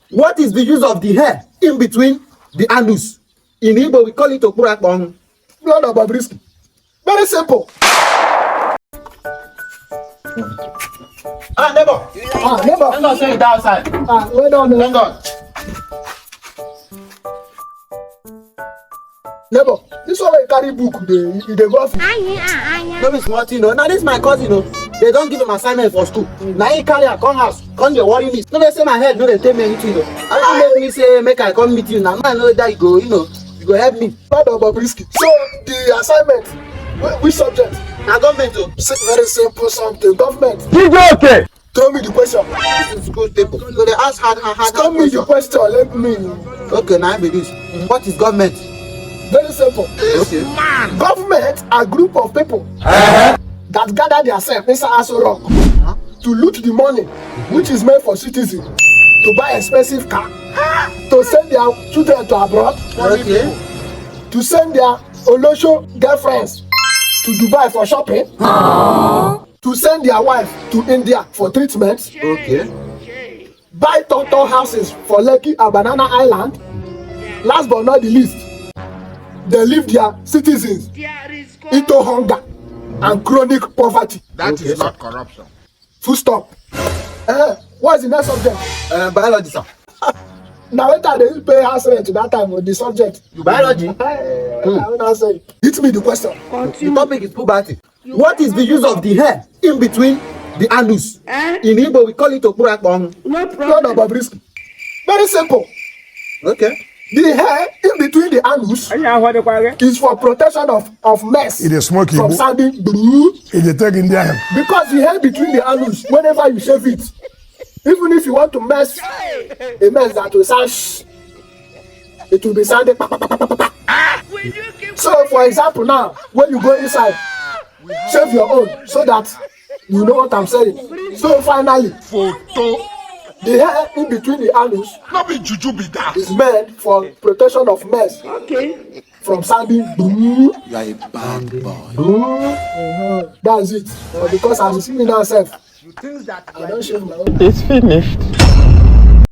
What is the use of the hair in between the anus? In Igbo, we call it Okurakbong. Blood of Bobrisky. Very simple. Neighbor. Neighbor. Thank God, say it outside. Wait on. Thank God. Neighbor, this one wey carry book, they go off. No be small thing, no. Now this my cousin, no. They don't give him assignment for school. Now he carry her come house, come dey worry me. No, they say my head, no, they tell me anything, no. I don't make me say make I come meet you. Now I know that you go, you go help me. Blood of Bobrisky. So the assignment, which subject? Now government, oh. Very simple something. Government. Okay. Throw me the question. This is school table. So they ask hard Throw me the question. Let me. Okay, now I be this. What is government? Very simple. Okay. Government are group of people that gather themselves inside Aso Rock to loot the money which is meant for citizens to buy expensive car, to send their children to abroad, Okay. to send their Olosho girlfriends to Dubai for shopping, to send their wife to India for treatment, Okay. buy tonton houses for Lekki and Banana Island. Last but not the least, they leave their citizens into hunger and chronic poverty. That is not corruption. Full stop. What is the next subject? Biology, sir. Now when they pay house rent that time with the subject. Biology. I will not say. Hit me the question. The topic is puberty. What is the use of the hair in between the anus? In Igbo, we call it Okurakbong. Blood of Bobrisky. Very simple. Okay. The hair in between the anus is for protection of mess It is smoky. from sounding blue. It is taking their Because the hair between the anus, whenever you shave it, even if you want to mess a mess that will sound it will be sounding pa, pa, pa, pa, pa, pa. So for example now, when you go inside, shave your own so that you know what I'm saying. So finally, Photo. the hair in between the anus Not be juju be that. is meant for protection of mess from sounding boom. You are a bad boy. That's it. Because as you see me now, self, I don't shave my own. It's finished.